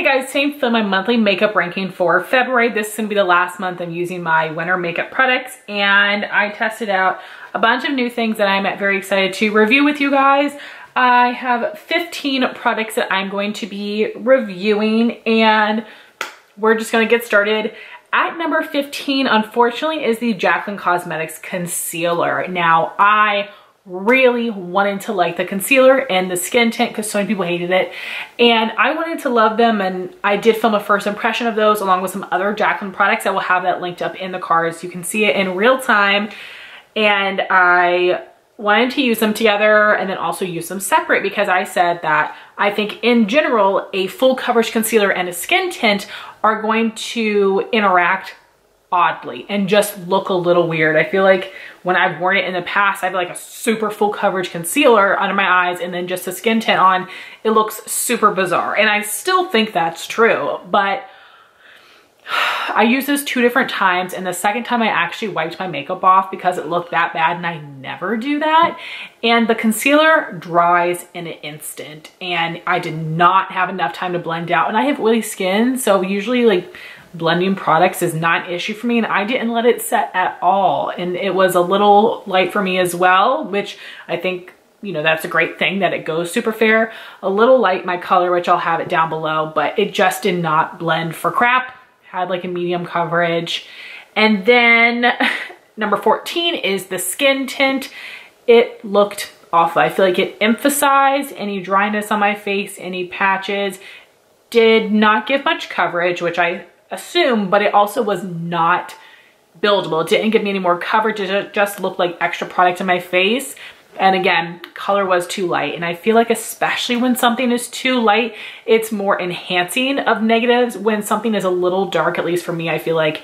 Hey guys, time for my monthly makeup ranking for February. This is going to be the last month I'm using my winter makeup products, and I tested out a bunch of new things that I'm very excited to review with you guys. I have 15 products that I'm going to be reviewing, and we're just going to get started. At number 15, unfortunately, is the Jaclyn Cosmetics Concealer. Now, I really wanted to like the concealer and the skin tint because so many people hated it, and I wanted to love them, and I did film a first impression of those along with some other Jaclyn products. I will have that linked up in the cards. You can see it in real time, and I wanted to use them together and then also use them separate because I said that I think in general a full coverage concealer and a skin tint are going to interact oddly and just look a little weird. I feel like when I've worn it in the past, I have like a super full coverage concealer under my eyes and then just a skin tint on, it looks super bizarre. And I still think that's true, but I used this 2 different times, and the second time I actually wiped my makeup off because it looked that bad, and I never do that. And the concealer dries in an instant, and I did not have enough time to blend out. And I have oily skin, so usually like blending products is not an issue for me, and I didn't let it set at all. And it was a little light for me as well, which I think, you know, that's a great thing that it goes super fair. A little light my color, which I'll have it down below, but it just did not blend for crap. Had like a medium coverage. And then number 14 is the skin tint. It looked awful. I feel like it emphasized any dryness on my face, any patches. Did not give much coverage, which I assume, but it also was not buildable. It didn't give me any more coverage. It just looked like extra product in my face. And again, color was too light. And I feel like especially when something is too light, it's more enhancing of negatives. When something is a little dark, at least for me, I feel like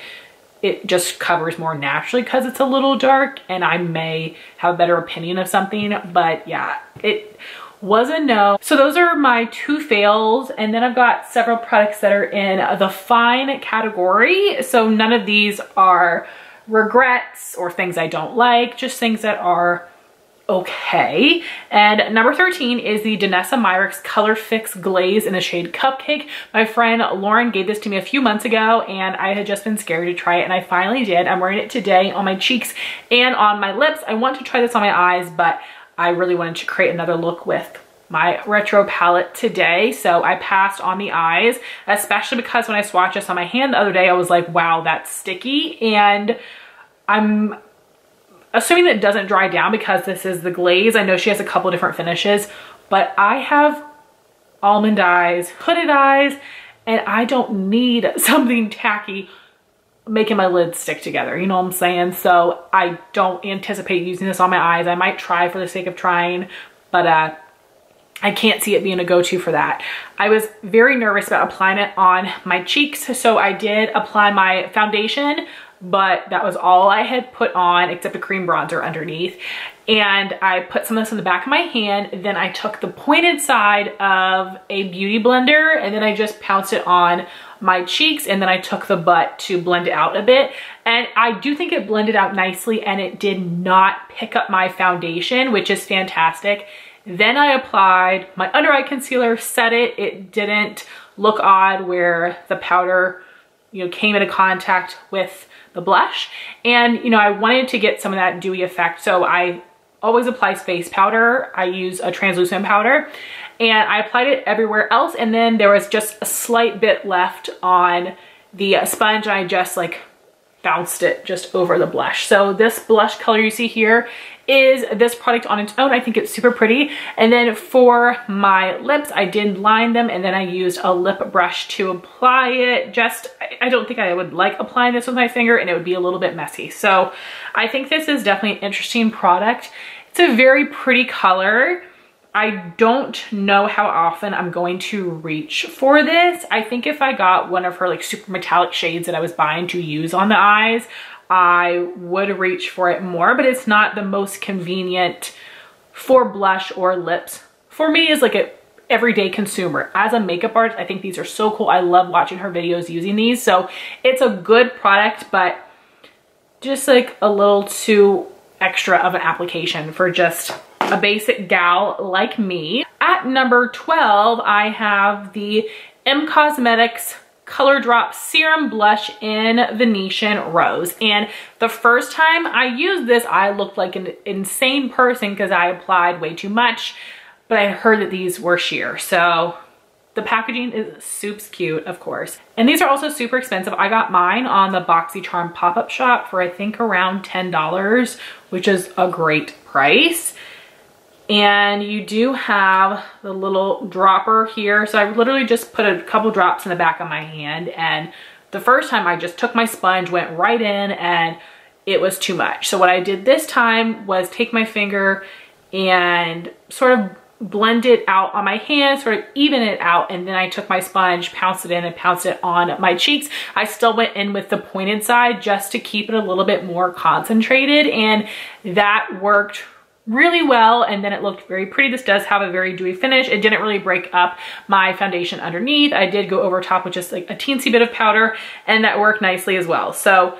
it just covers more naturally because it's a little dark, and I may have a better opinion of something. But yeah, it was a no. So those are my 2 fails, and then I've got several products that are in the fine category. So none of these are regrets or things I don't like, just things that are okay. And number 13 is the Danessa Myricks ColorFix Glaze in the shade Cupcake. My friend Lauren gave this to me a few months ago, and I had just been scared to try it, and I finally did. I'm wearing it today on my cheeks and on my lips. I want to try this on my eyes, but I really wanted to create another look with my retro palette today, so I passed on the eyes, especially because when I swatched this on my hand the other day, I was like, wow, that's sticky. And I'm assuming that it doesn't dry down because this is the glaze. I know she has a couple different finishes, but I have almond eyes, hooded eyes, and I don't need something tacky making my lids stick together, you know what I'm saying? So I don't anticipate using this on my eyes. I might try for the sake of trying, but I can't see it being a go-to for that. I was very nervous about applying it on my cheeks, so I did apply my foundation, but that was all I had put on except a cream bronzer underneath. And I put some of this in the back of my hand, then I took the pointed side of a beauty blender and then I just pounced it on my cheeks, and then I took the butt to blend it out a bit. And I do think it blended out nicely, and it did not pick up my foundation, which is fantastic. Then I applied my under eye concealer, set it. It didn't look odd where the powder, you know, came into contact with the blush. And, you know, I wanted to get some of that dewy effect, so I always apply face powder. I use a translucent powder, and I applied it everywhere else, and then there was just a slight bit left on the sponge, and I just like bounced it just over the blush. So this blush color you see here is this product on its own. I think it's super pretty. And then for my lips, I did line them, and then I used a lip brush to apply it. Just, I don't think I would like applying this with my finger, and it would be a little bit messy. So I think this is definitely an interesting product. It's a very pretty color. I don't know how often I'm going to reach for this. I think if I got one of her like super metallic shades that I was buying to use on the eyes, I would reach for it more, but it's not the most convenient for blush or lips. For me, as like a everyday consumer. As a makeup artist, I think these are so cool. I love watching her videos using these. So it's a good product, but just like a little too extra of an application for just a basic gal like me. At number 12, I have the M Cosmetics Color Drop Serum Blush in Venetian Rose. And the first time I used this, I looked like an insane person because I applied way too much, but I heard that these were sheer. So the packaging is super cute, of course. And these are also super expensive. I got mine on the BoxyCharm pop-up shop for I think around $10, which is a great price. And you do have the little dropper here. So I literally just put a couple drops in the back of my hand, and the first time I just took my sponge, went right in, and it was too much. So what I did this time was take my finger and sort of blend it out on my hand, sort of even it out, and then I took my sponge, pounced it in, and pounced it on my cheeks. I still went in with the pointed side just to keep it a little bit more concentrated, and that worked really well, and then it looked very pretty. This does have a very dewy finish. It didn't really break up my foundation underneath. I did go over top with just like a teensy bit of powder, and that worked nicely as well. So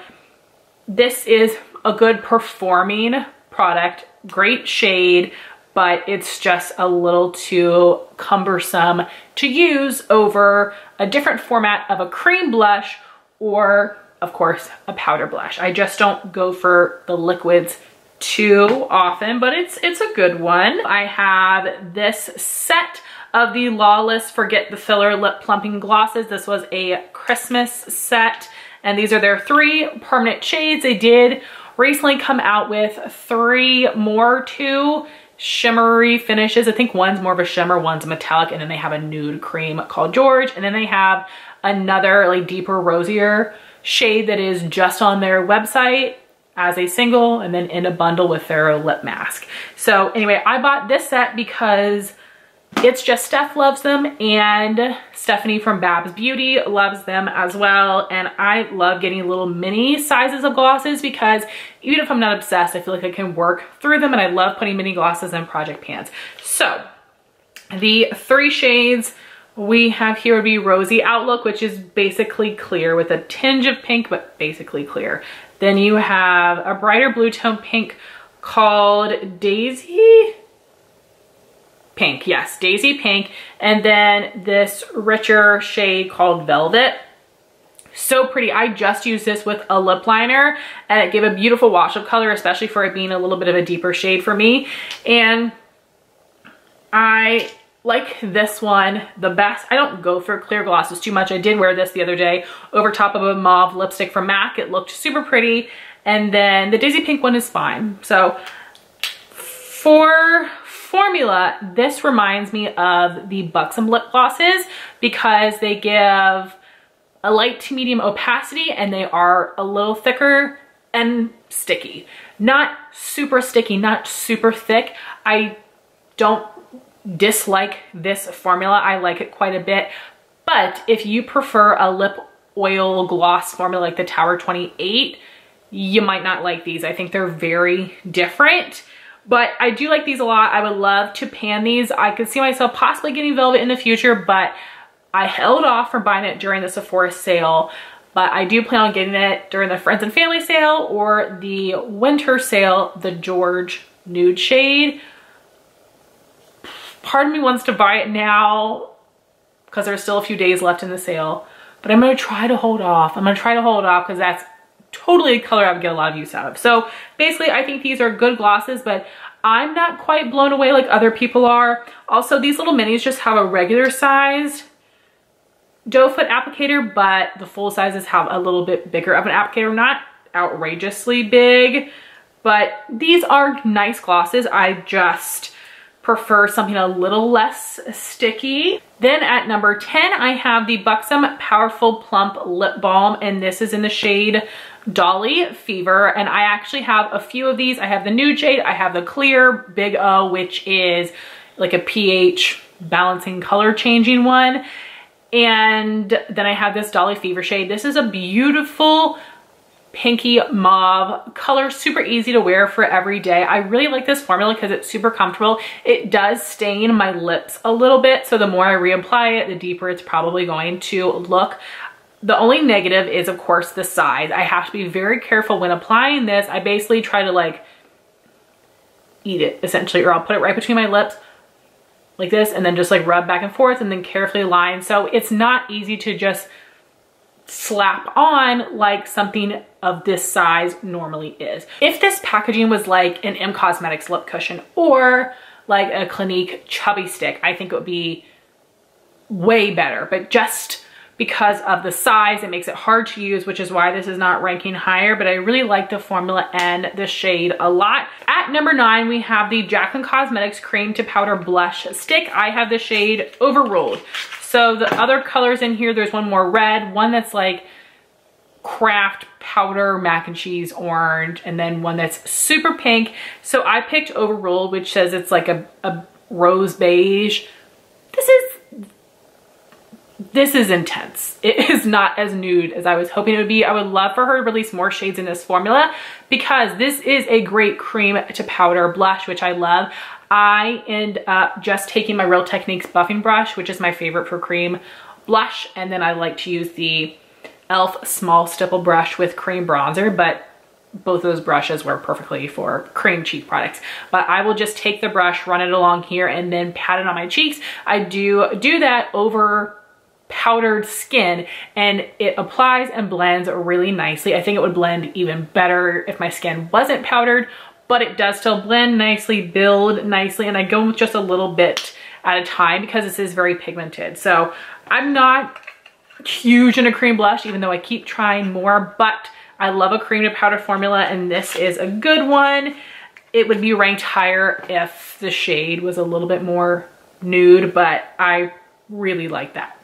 this is a good performing product, great shade, but it's just a little too cumbersome to use over a different format of a cream blush or, of course, a powder blush. I just don't go for the liquids too often, but it's a good one. I have this set of the Lawless Forget the Filler Lip Plumping Glosses. This was a Christmas set, and these are their 3 permanent shades. They did recently come out with 3 more too shimmery finishes. I think one's more of a shimmer, one's a metallic, and then they have a nude cream called George, and then they have another like deeper rosier shade that is just on their website as a single and then in a bundle with their lip mask. So anyway, I bought this set because it's just Steph loves them, and Stephanie from Babs Beauty loves them as well. And I love getting little mini sizes of glosses because even if I'm not obsessed, I feel like I can work through them, and I love putting mini glosses in project pans. So the 3 shades we have here would be Rosy Outlook, which is basically clear with a tinge of pink, but basically clear. Then you have a brighter blue tone pink called Daisy Pink. Yes, Daisy Pink. And then this richer shade called Velvet. So pretty. I just used this with a lip liner, and it gave a beautiful wash of color, especially for it being a little bit of a deeper shade for me. And I like this one the best. I don't go for clear glosses too much. I did wear this the other day over top of a mauve lipstick from MAC. It looked super pretty. And then the Daisy Pink one is fine. So for formula, this reminds me of the Buxom lip glosses because they give a light to medium opacity, and they are a little thicker and sticky. Not super sticky, not super thick. I don't dislike this formula. I like it quite a bit. But if you prefer a lip oil gloss formula like the Tower 28, you might not like these. I think they're very different, but I do like these a lot. I would love to pan these. I could see myself possibly getting Velvet in the future, but I held off from buying it during the Sephora sale. But I do plan on getting it during the Friends and Family sale or the winter sale, the George Nude shade. Part of me wants to buy it now because there's still a few days left in the sale, but I'm going to try to hold off. I'm going to try to hold off because that's totally a color I would get a lot of use out of. So basically, I think these are good glosses, but I'm not quite blown away like other people are. Also, these little minis just have a regular sized doe foot applicator, but the full sizes have a little bit bigger of an applicator. Not outrageously big, but these are nice glosses. I just prefer something a little less sticky. Then at number 10, I have the Buxom Powerful Plump Lip Balm, and this is in the shade Dolly Fever. And I actually have a few of these. I have the nude shade, I have the clear Big O, which is like a pH balancing color changing one. And then I have this Dolly Fever shade. This is a beautiful pinky mauve color, super easy to wear for every day. I really like this formula because it's super comfortable. It does stain my lips a little bit, so the more I reapply it, the deeper it's probably going to look. The only negative is, of course, the size. I have to be very careful when applying this. I basically try to like eat it essentially, or I'll put it right between my lips like this and then just like rub back and forth and then carefully line. So it's not easy to just slap on like something of this size normally is. If this packaging was like an M Cosmetics lip cushion or like a Clinique chubby stick, I think it would be way better, but just because of the size, it makes it hard to use, which is why this is not ranking higher, but I really like the formula and the shade a lot. At number 9, we have the Jaclyn Cosmetics Cream to Powder Blush Stick. I have the shade Overruled. So the other colors in here, there's one more red, one that's like craft powder mac and cheese orange, and then one that's super pink. So I picked Overruled, which says it's like a rose beige. This is intense. It is not as nude as I was hoping it would be. I would love for her to release more shades in this formula because this is a great cream to powder blush, which I love. I end up just taking my Real Techniques buffing brush, which is my favorite for cream blush, and then I like to use the e.l.f. small stipple brush with cream bronzer, but both of those brushes work perfectly for cream cheek products. But I will just take the brush, run it along here, and then pat it on my cheeks. I do that over powdered skin, and it applies and blends really nicely. I think it would blend even better if my skin wasn't powdered, but it does still blend nicely, build nicely, and I go with just a little bit at a time because this is very pigmented. So I'm not huge into cream blush, even though I keep trying more, but I love a cream to powder formula, and this is a good one. It would be ranked higher if the shade was a little bit more nude, but I really like that.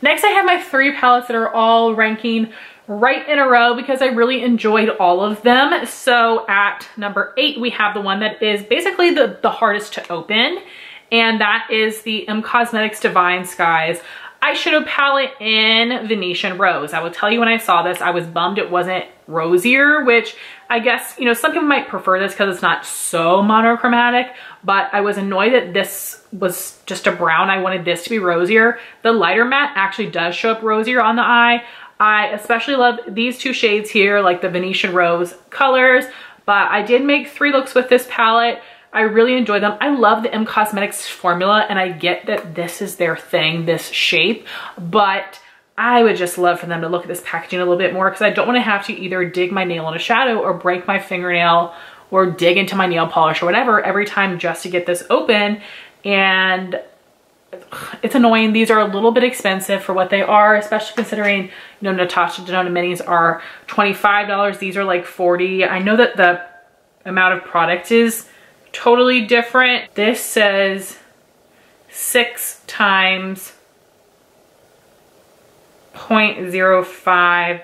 Next, I have my 3 palettes that are all ranking right in a row because I really enjoyed all of them. So at number 8, we have the one that is basically the hardest to open, and that is the M Cosmetics Divine Skies eyeshadow palette in Venetian Rose. I will tell you, when I saw this, I was bummed it wasn't rosier, which I guess, you know, some people might prefer this because it's not so monochromatic, but I was annoyed that this was just a brown. I wanted this to be rosier. The lighter matte actually does show up rosier on the eye. I especially love these 2 shades here, like the Venetian Rose colors, but I did make 3 looks with this palette. I really enjoy them. I love the M Cosmetics formula, and I get that this is their thing, this shape, but I would just love for them to look at this packaging a little bit more because I don't want to have to either dig my nail in a shadow or break my fingernail or dig into my nail polish or whatever every time just to get this open. And it's annoying. These are a little bit expensive for what they are, especially considering, you know, Natasha Denona minis are $25. These are like $40. I know that the amount of product is totally different. This says 6 times 0.05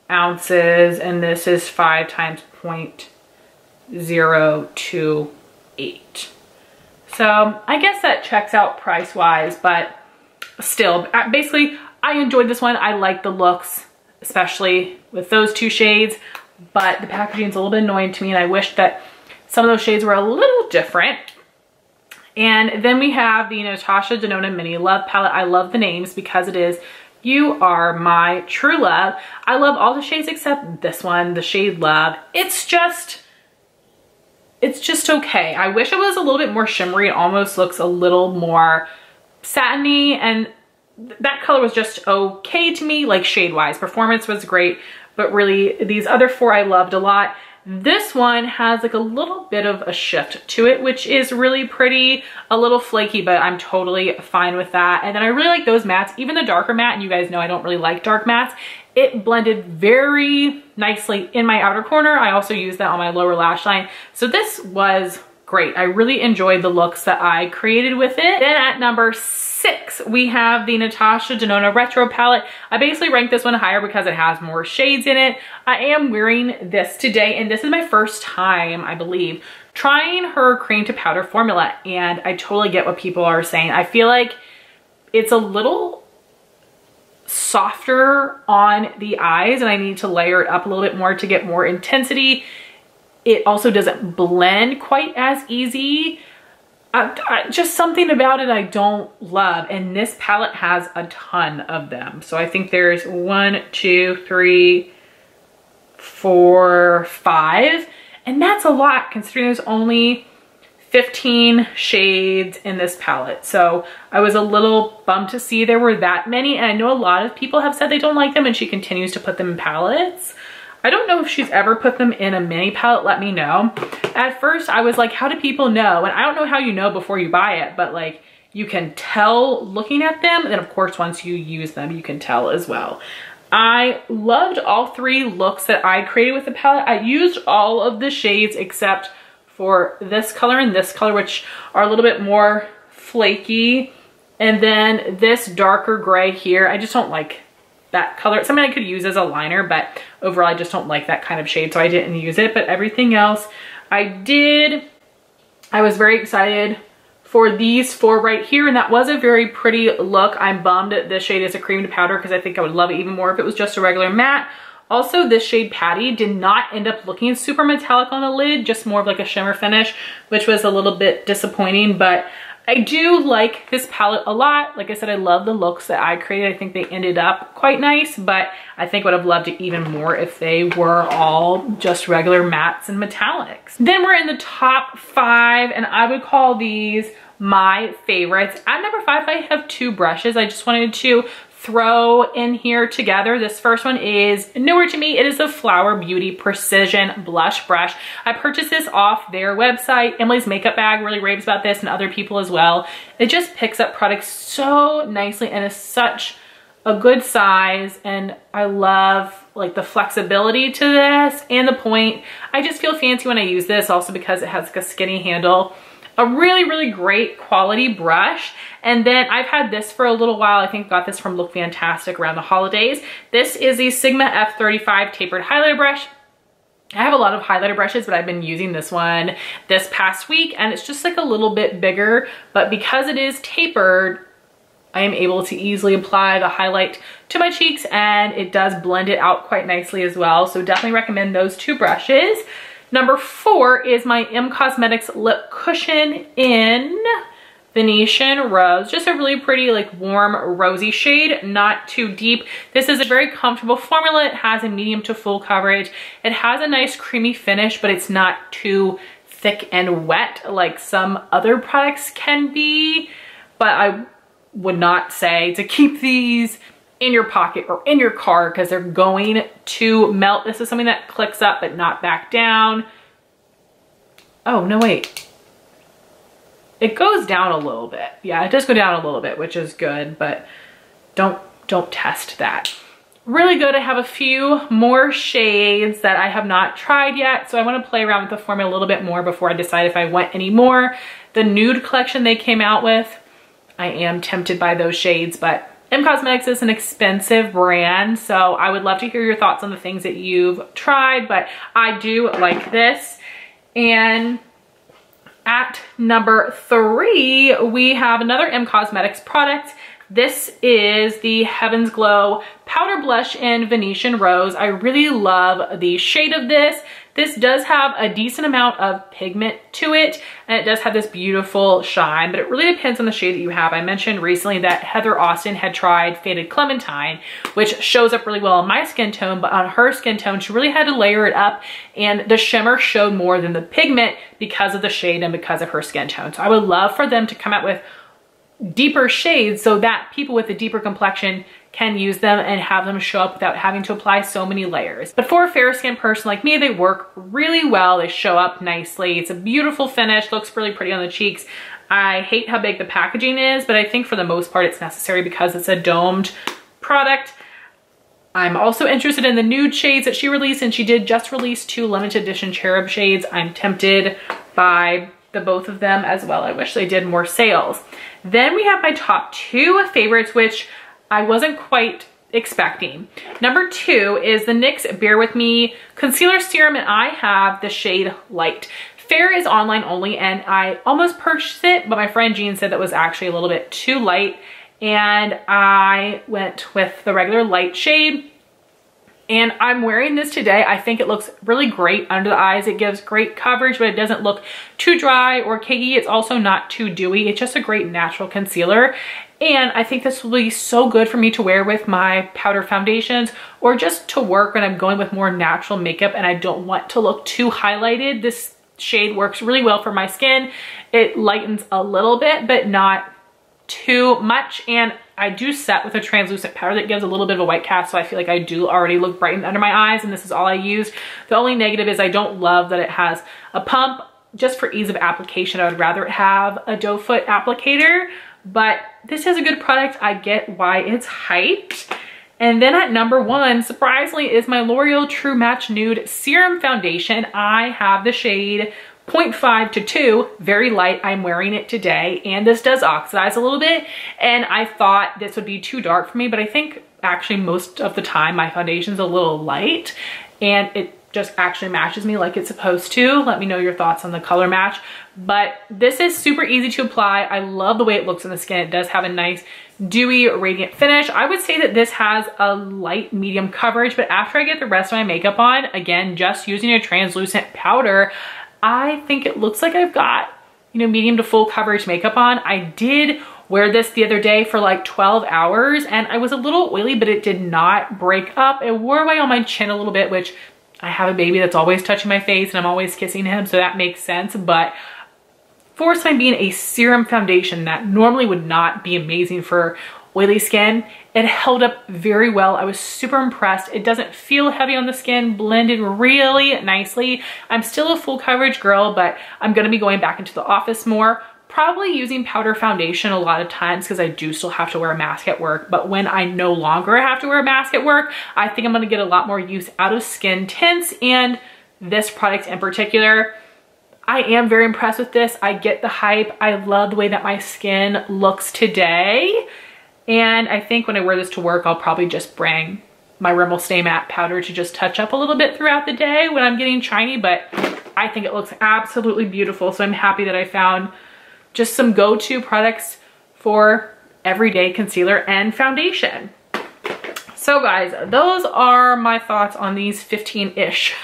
ounces, and this is 5 times 0.028. So I guess that checks out price wise, but still, basically I enjoyed this one. I like the looks, especially with those 2 shades, but the packaging is a little bit annoying to me, and I wish that some of those shades were a little different. And then we have the Natasha Denona Mini Love Palette. I love the names because it is You Are My True Love. I love all the shades except this one, the shade Love. It's just okay. I wish it was a little bit more shimmery. It almost looks a little more satiny, and that color was just okay to me, like shade wise. Performance was great, but really these other 4 I loved a lot. This one has like a little bit of a shift to it, which is really pretty, a little flaky, but I'm totally fine with that. And then I really like those mattes, even the darker matte, and you guys know I don't really like dark mattes. It blended very nicely in my outer corner. I also used that on my lower lash line. So this was great. I really enjoyed the looks that I created with it. Then at number 6, we have the Natasha Denona Retro Palette. I basically ranked this one higher because it has more shades in it. I am wearing this today, and this is my first time, I believe, trying her cream to powder formula, and I totally get what people are saying. I feel like it's a little softer on the eyes, and I need to layer it up a little bit more to get more intensity. It also doesn't blend quite as easy. Just something about it I don't love, and this palette has a ton of them. So I think there's 1, 2, 3, 4, 5, and that's a lot considering there's only 15 shades in this palette. So I was a little bummed to see there were that many. And I know a lot of people have said they don't like them, and she continues to put them in palettes. I don't know if she's ever put them in a mini palette. Let me know. At first I was like, how do people know? And I don't know how you know before you buy it, but like you can tell looking at them. And then of course, once you use them, you can tell as well. I loved all 3 looks that I created with the palette. I used all of the shades except for this color and this color, which are a little bit more flaky. And then this darker gray here, I just don't like that color. It's something I could use as a liner, but overall I just don't like that kind of shade, so I didn't use it. But everything else I did. I was very excited for these 4 right here, and that was a very pretty look. I'm bummed that this shade is a cream to powder because I think I would love it even more if it was just a regular matte. Also, this shade Patty did not end up looking super metallic on the lid, just more of like a shimmer finish, which was a little bit disappointing, but I do like this palette a lot. Like I said, I love the looks that I created. I think they ended up quite nice, but I think would have loved it even more if they were all just regular mattes and metallics. Then we're in the top 5, and I would call these my favorites. At number 5, I have 2 brushes. I just wanted to throw in here together. This first one is newer to me. It is the Flower Beauty Precision Blush Brush. I purchased this off their website. Emily's Makeup Bag really raves about this, and other people as well. It just picks up products so nicely and is such a good size, and I love like the flexibility to this and the point. I just feel fancy when I use this, also because it has like a skinny handle. A really, really great quality brush. And then I've had this for a little while. I think got this from Look Fantastic around the holidays. This is the Sigma F35 tapered highlighter brush. I have a lot of highlighter brushes, but I've been using this one this past week, and it's just like a little bit bigger, but because it is tapered, I am able to easily apply the highlight to my cheeks, and it does blend it out quite nicely as well. So definitely recommend those 2 brushes. Number 4 is my Cosmetics lip cushion in Venetian Rose. Just a really pretty like warm rosy shade, not too deep. This is a very comfortable formula. It has a medium to full coverage. It has a nice creamy finish, but it's not too thick and wet like some other products can be. But I would not say to keep these in your pocket or in your car because they're going to melt. This is something that clicks up but not back down. Oh, no, wait. It goes down a little bit. Yeah, it does go down a little bit, which is good, but don't test that. Really good. I have a few more shades that I have not tried yet, so I want to play around with the formula a little bit more before I decide if I want any more. The Nude collection they came out with, I am tempted by those shades, but Cosmetics is an expensive brand, so I would love to hear your thoughts on the things that you've tried, but I do like this. And at number 3, we have another Cosmetics product. This is the Heaven's Glow Powder Blush in Venetian Rose. I really love the shade of this. This does have a decent amount of pigment to it, and it does have this beautiful shine, but it really depends on the shade that you have. I mentioned recently that Heather Austin had tried Faded Clementine, which shows up really well on my skin tone, but on her skin tone, she really had to layer it up, and the shimmer showed more than the pigment because of the shade and because of her skin tone. So I would love for them to come out with deeper shades so that people with a deeper complexion can use them and have them show up without having to apply so many layers. But for a fair skin person like me, they work really well. They show up nicely. It's a beautiful finish, looks really pretty on the cheeks. I hate how big the packaging is, but I think for the most part it's necessary because it's a domed product. I'm also interested in the nude shades that she released, and she did just release 2 limited edition cherub shades. I'm tempted by the both of them as well. I wish they did more sales. Then we have my top 2 favorites, which I wasn't quite expecting. Number 2 is the NYX Bear With Me Concealer Serum, and I have the shade Light. Fair is online only, and I almost purchased it, but my friend Jean said that was actually a little bit too light, and I went with the regular light shade. And I'm wearing this today. I think it looks really great under the eyes. It gives great coverage, but it doesn't look too dry or cakey. It's also not too dewy. It's just a great natural concealer. And I think this will be so good for me to wear with my powder foundations or just to work when I'm going with more natural makeup and I don't want to look too highlighted. This shade works really well for my skin. It lightens a little bit, but not too much. And I do set with a translucent powder that gives a little bit of a white cast, so I feel like I do already look brightened under my eyes, and this is all I use. The only negative is I don't love that it has a pump. Just for ease of application, I would rather it have a doe foot applicator, but this is a good product. I get why it's hyped. And then at number 1, surprisingly, is my L'Oreal True Match Nude Serum Foundation. I have the shade 0.5 to 2, very light. I'm wearing it today, and this does oxidize a little bit, and I thought this would be too dark for me, but I think actually most of the time my foundation's a little light, and it just actually matches me like it's supposed to. Let me know your thoughts on the color match. But this is super easy to apply. I love the way it looks on the skin. It does have a nice dewy, radiant finish. I would say that this has a light medium coverage, but after I get the rest of my makeup on, again, just using a translucent powder, I think it looks like I've got, you know, medium to full coverage makeup on. I did wear this the other day for like 12 hours and I was a little oily, but it did not break up. It wore away on my chin a little bit, which I have a baby that's always touching my face and I'm always kissing him, so that makes sense. But for this time being a serum foundation that normally would not be amazing for oily skin, it held up very well. I was super impressed. It doesn't feel heavy on the skin, blended really nicely. I'm still a full coverage girl, but I'm gonna be going back into the office more. Probably using powder foundation a lot of times because I do still have to wear a mask at work, but when I no longer have to wear a mask at work, I think I'm gonna get a lot more use out of skin tints, and this product in particular, I am very impressed with this. I get the hype. I love the way that my skin looks today, and I think when I wear this to work, I'll probably just bring my Rimmel Stay Matte powder to just touch up a little bit throughout the day when I'm getting shiny, but I think it looks absolutely beautiful, so I'm happy that I found just some go-to products for everyday concealer and foundation. So guys, those are my thoughts on these 15-ish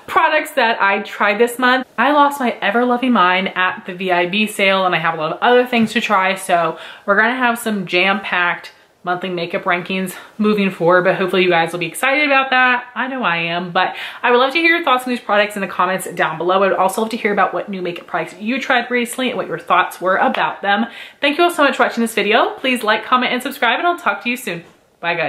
products that I tried this month. I lost my ever-loving mind at the VIB sale, and I have a lot of other things to try, so we're gonna have some jam-packed monthly makeup rankings moving forward, but hopefully you guys will be excited about that. I know I am, but I would love to hear your thoughts on these products in the comments down below. I would also love to hear about what new makeup products you tried recently and what your thoughts were about them. Thank you all so much for watching this video. Please like, comment, and subscribe, and I'll talk to you soon. Bye guys.